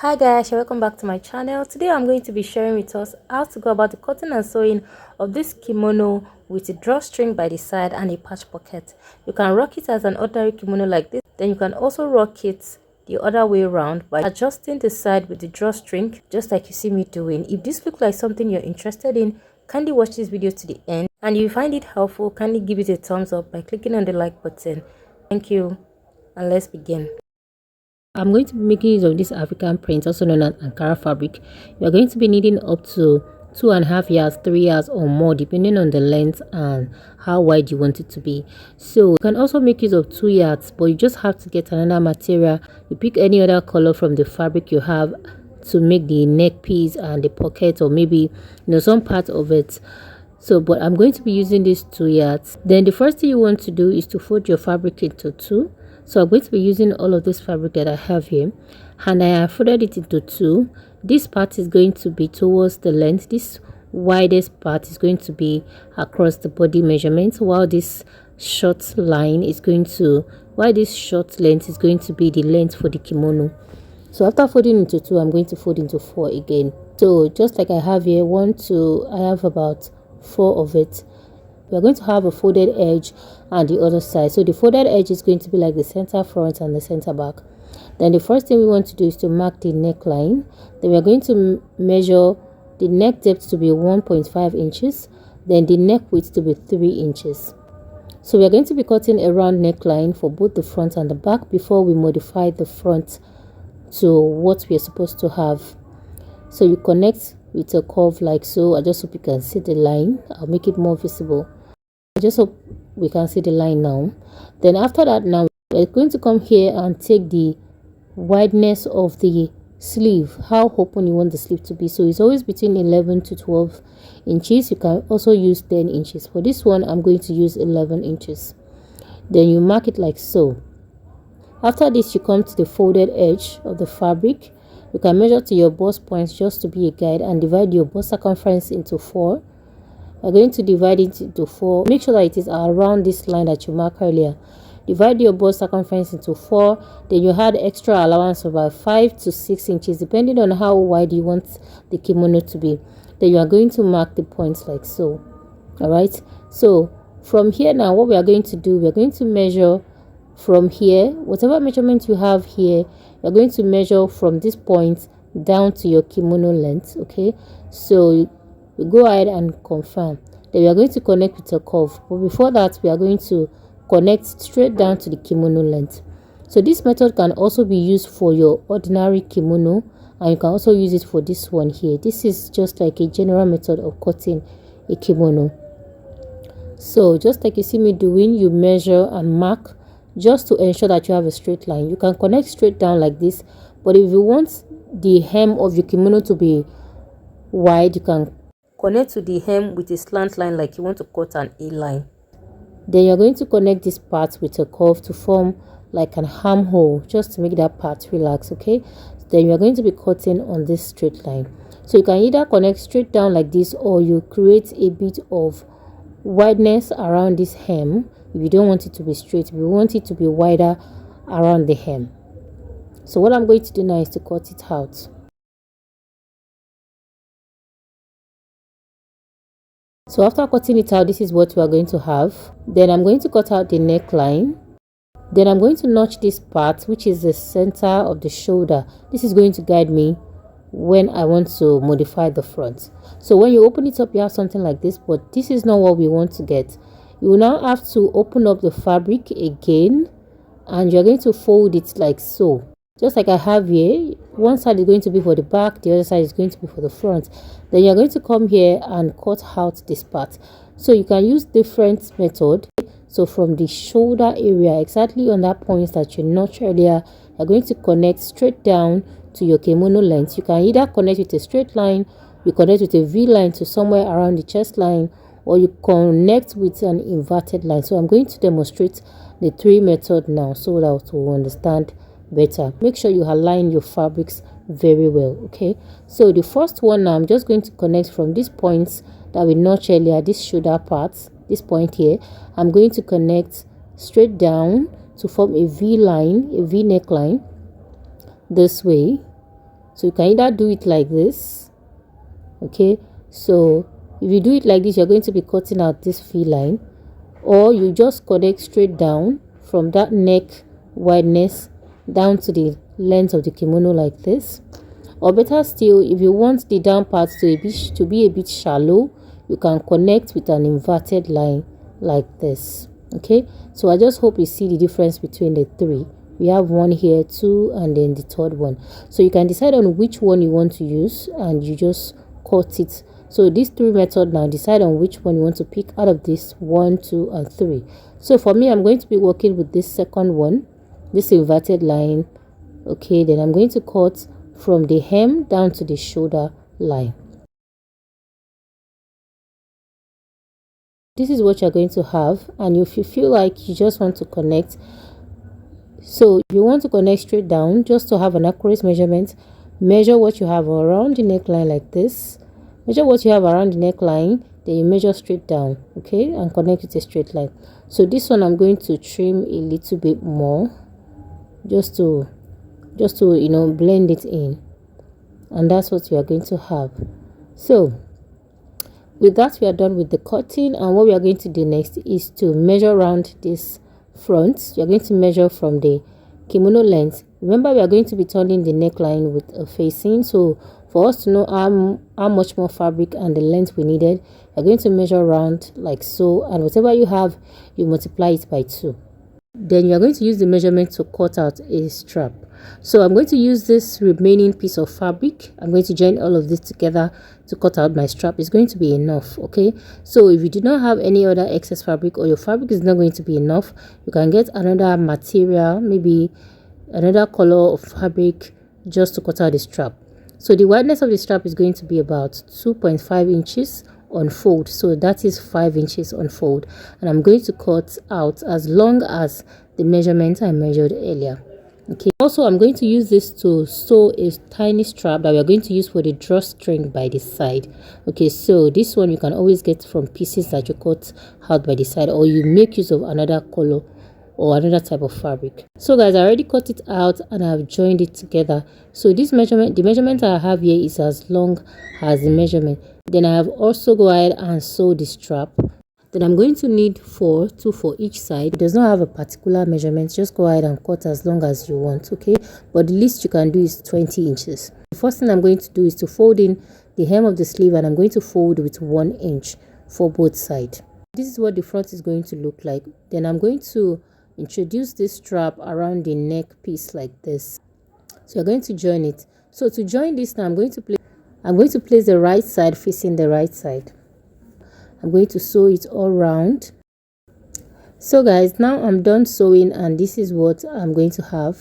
Hi guys, welcome back to my channel. Today I'm going to be sharing with us how to go about the cutting and sewing of this kimono with a drawstring by the side and a patch pocket. You can rock it as an ordinary kimono like this, then you can also rock it the other way around by adjusting the side with the drawstring, just like you see me doing. If this looks like something you're interested in, kindly watch this video to the end, and if you find it helpful, kindly give it a thumbs up by clicking on the like button. Thank you, and let's begin. I'm going to be making use of this African print, also known as Ankara fabric. You are going to be needing up to 2.5 yards, 3 yards or more, depending on the length and how wide you want it to be. So you can also make use of 2 yards, but you just have to get another material. You pick any other color from the fabric you have to make the neck piece and the pocket, or maybe some part of it. So but I'm going to be using these 2 yards. Then the first thing you want to do is to fold your fabric into 2. So I'm going to be using all of this fabric that I have here, and I have folded it into 2. This part is going to be towards the length. This widest part is going to be across the body measurement, while this short line is going to, this short length is going to be the length for the kimono. So after folding into 2, I'm going to fold into 4 again. So just like I have here, 1, 2, I have about 4 of it. We are going to have a folded edge on the other side. So the folded edge is going to be like the center front and the center back. Then the first thing we want to do is to mark the neckline. Then we are going to measure the neck depth to be 1.5 inches. Then the neck width to be 3 inches. So we are going to be cutting a round neckline for both the front and the back before we modify the front to what we are supposed to have. So you connect with a curve like so. I just hope you can see the line. I'll make it more visible. I just hope we can see the line now. Then after that, now we're going to come here and take the wideness of the sleeve, how open you want the sleeve to be. So it's always between 11 to 12 inches. You can also use 10 inches. For this one, I'm going to use 11 inches. Then you mark it like so. After this, you come to the folded edge of the fabric. You can measure to your bust points just to be a guide, and divide your bust circumference into 4. We're going to divide it into 4. Make sure that it is around this line that you marked earlier. Divide your bust circumference into 4. Then you had extra allowance of about 5 to 6 inches, depending on how wide you want the kimono to be. Then you are going to mark the points like so. Alright, so from here now, what we are going to do, we are going to measure from here. Whatever measurement you have here, you're going to measure from this point down to your kimono length. Okay, so you go ahead and confirm. Then we are going to connect with a curve, but before that we are going to connect straight down to the kimono length. So this method can also be used for your ordinary kimono, and you can also use it for this one here. This is just like a general method of cutting a kimono. So just like you see me doing, you measure and mark just to ensure that you have a straight line. You can connect straight down like this, but if you want the hem of your kimono to be wide, you can connect to the hem with a slant line like you want to cut an A line. Then you're going to connect this part with a curve to form like an armhole, just to make that part relax. Okay, then you're going to be cutting on this straight line. So you can either connect straight down like this, or you create a bit of wideness around this hem if you don't want it to be straight, if you want it to be wider around the hem. So what I'm going to do now is to cut it out. So after cutting it out, this is what we are going to have. Then I'm going to cut out the neckline. Then I'm going to notch this part, which is the center of the shoulder. This is going to guide me when I want to modify the front. So when you open it up, you have something like this, but this is not what we want to get. You will now have to open up the fabric again, and you're going to fold it like so. Just like I have here, one side is going to be for the back, the other side is going to be for the front. Then you're going to come here and cut out this part. So you can use different method. So from the shoulder area, exactly on that point that you notched earlier, you're going to connect straight down to your kimono length. You can either connect with a straight line, you connect with a V line to somewhere around the chest line, or you connect with an inverted line. So I'm going to demonstrate the 3 methods now so that we'll understand better. Make sure you align your fabrics very well. Okay, so the first one now, I'm just going to connect from these points that we notched earlier, this shoulder part, this point here. I'm going to connect straight down to form a V line, a V neckline this way. So you can either do it like this, okay? So if you do it like this, you're going to be cutting out this V line, or you just connect straight down from that neck wideness down to the length of the kimono like this. Or better still, if you want the down part to be a bit shallow, you can connect with an inverted line like this. Okay, so I just hope you see the difference between the three. We have one here, two, and then the third one. So you can decide on which one you want to use and you just cut it. So these three methods, now decide on which one you want to pick out of this 1, 2, and 3. So for me, I'm going to be working with this second one, this inverted line. Okay, then I'm going to cut from the hem down to the shoulder line. This is what you're going to have, and if you feel like you just want to connect, so you want to connect straight down just to have an accurate measurement, measure what you have around the neckline like this, measure what you have around the neckline, then you measure straight down, okay, and connect with a straight line. So this one I'm going to trim a little bit more just to you know, blend it in, and that's what we are going to have. So with that, we are done with the cutting, and what we are going to do next is to measure around this front. You're going to measure from the kimono length. Remember, we are going to be turning the neckline with a facing, so for us to know how much more fabric and the length we needed, you're going to measure around like so, and whatever you have, you multiply it by 2. Then you're going to use the measurement to cut out a strap. So I'm going to use this remaining piece of fabric. I'm going to join all of this together to cut out my strap. It's going to be enough, okay? So if you do not have any other excess fabric, or your fabric is not going to be enough, you can get another material, maybe another color of fabric, just to cut out the strap. So the wideness of the strap is going to be about 2.5 inches on fold, so that is 5 inches on fold, and I'm going to cut out as long as the measurement I measured earlier. Okay, also I'm going to use this to sew a tiny strap that we are going to use for the drawstring by the side. Okay, so this one you can always get from pieces that you cut out by the side, or you make use of another color or another type of fabric. So guys, I already cut it out and I've joined it together. So this measurement, the measurement I have here is as long as the measurement. Then I have also go ahead and sew the strap. Then I'm going to need 2 for each side. It does not have a particular measurement, just go ahead and cut as long as you want, okay? But the least you can do is 20 inches. The first thing I'm going to do is to fold in the hem of the sleeve, and I'm going to fold with 1 inch for both sides. This is what the front is going to look like. Then I'm going to introduce this strap around the neck piece like this. So you're going to join it. So to join this now, I'm going to place the right side facing the right side. I'm going to sew it all round. So guys, now I'm done sewing, and this is what I'm going to have.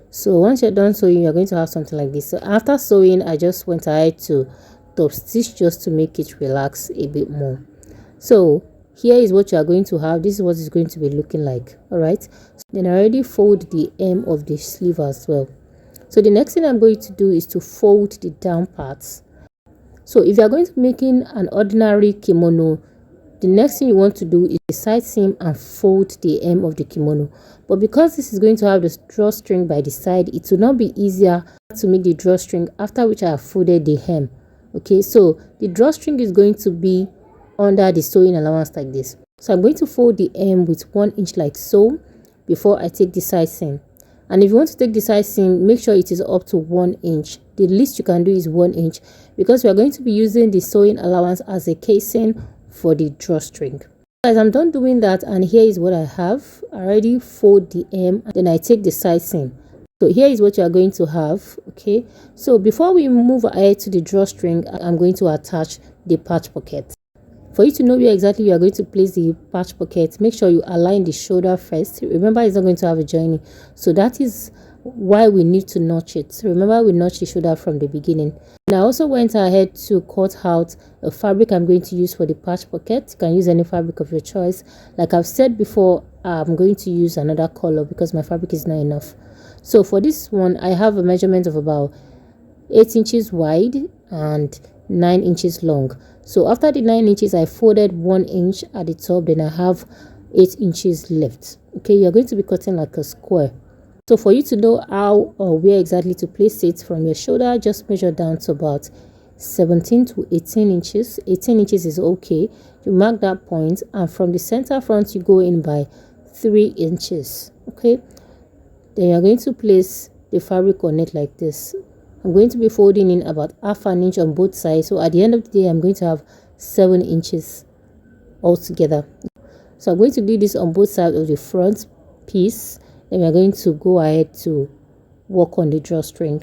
So once you're done sewing, you're going to have something like this. So after sewing, I just went ahead to top stitch just to make it relax a bit more. So here is what you are going to have. This is what it's going to be looking like. All right, so then I already fold the hem of the sleeve as well. So the next thing I'm going to do is to fold the down parts. So if you are going to be making an ordinary kimono, the next thing you want to do is the side seam and fold the hem of the kimono. But because this is going to have the drawstring by the side, it will not be easier to make the drawstring after which I have folded the hem. Okay, so the drawstring is going to be under the sewing allowance like this. So I'm going to fold the hem with 1 inch like so before I take the side seam. And if you want to take the side seam, make sure it is up to 1 inch. The least you can do is 1 inch, because we are going to be using the sewing allowance as a casing for the drawstring. Guys, I'm done doing that, and here is what I have. I already fold the hem, and then I take the side seam. So here is what you are going to have. Okay, so before we move ahead to the drawstring, I'm going to attach the patch pocket. For you to know where exactly you are going to place the patch pocket, make sure you align the shoulder first. Remember, it's not going to have a joining, so that is why we need to notch it. Remember, we notch the shoulder from the beginning. And I also went ahead to cut out a fabric I'm going to use for the patch pocket. You can use any fabric of your choice. Like I've said before, I'm going to use another color because my fabric is not enough. So for this one, I have a measurement of about 8 inches wide and 9 inches long. So after the 9 inches, I folded 1 inch at the top, then I have 8 inches left. Okay, you're going to be cutting like a square. So for you to know how or where exactly to place it from your shoulder, just measure down to about 17 to 18 inches. 18 inches is okay. You mark that point, and from the center front you go in by 3 inches. Okay, then you're going to place the fabric on it like this. I'm going to be folding in about half an inch on both sides, so at the end of the day I'm going to have 7 inches altogether. So I'm going to do this on both sides of the front piece. Then we're going to go ahead to work on the drawstring.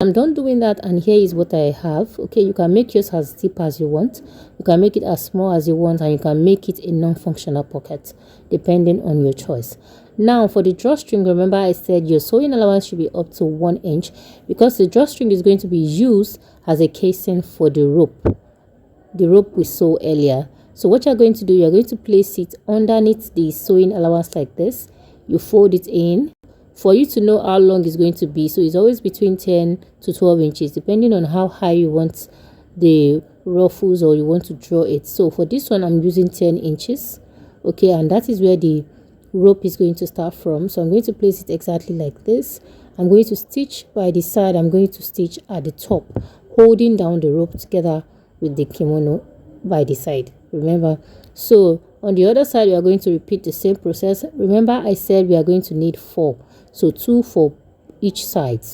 I'm done doing that, and here is what I have. Okay, you can make yours as deep as you want, you can make it as small as you want, and you can make it a non-functional pocket depending on your choice. Now for the drawstring, remember I said your sewing allowance should be up to 1 inch, because the drawstring is going to be used as a casing for the rope we sew earlier. So what you're going to do, you're going to place it underneath the sewing allowance like this. You fold it in for you to know how long it's going to be. So it's always between 10 to 12 inches depending on how high you want the ruffles or you want to draw it. So for this one I'm using 10 inches. Okay, and that is where the rope is going to start from. So I'm going to place it exactly like this. I'm going to stitch by the side. I'm going to stitch at the top, holding down the rope together with the kimono by the side. Remember, so on the other side we are going to repeat the same process. Remember I said we are going to need 4, so 2 for each side.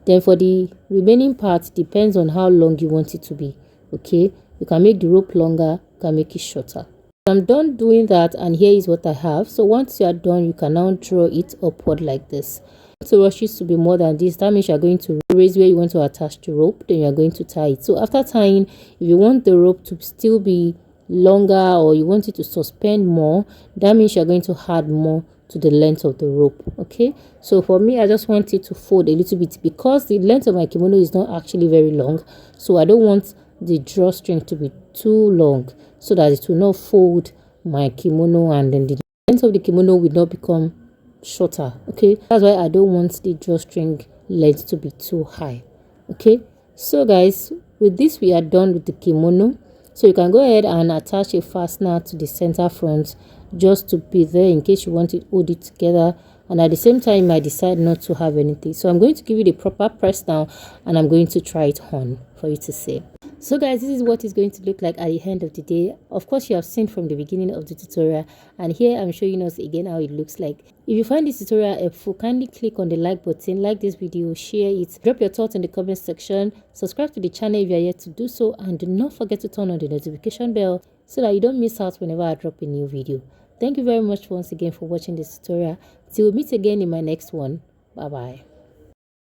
Then for the remaining part, depends on how long you want it to be. Okay, you can make the rope longer, you can make it shorter. I'm done doing that, and here is what I have. So once you are done, you can now draw it upward like this. So rush it to be more than this, that means you are going to raise where you want to attach the rope, then you are going to tie it. So after tying, if you want the rope to still be longer or you want it to suspend more, that means you're going to add more to the length of the rope. Okay, so for me I just want it to fold a little bit because the length of my kimono is not actually very long, so I don't want the drawstring to be too long so that it will not fold my kimono and then the length of the kimono will not become shorter. Okay, that's why I don't want the drawstring length to be too high. Okay, so guys, with this we are done with the kimono. So you can go ahead and attach a fastener to the center front just to be there in case you want to hold it together, and at the same time you might decide not to have anything. So I'm going to give you the proper press down and I'm going to try it on for you to see. So guys, this is what it's going to look like at the end of the day. Of course you have seen from the beginning of the tutorial, and here I'm showing us again how it looks like. If you find this tutorial helpful, kindly click on the like button, like this video, share it, drop your thoughts in the comment section, subscribe to the channel if you are yet to do so, and do not forget to turn on the notification bell so that you don't miss out whenever I drop a new video. Thank you very much once again for watching this tutorial. Till we meet again in my next one. Bye bye.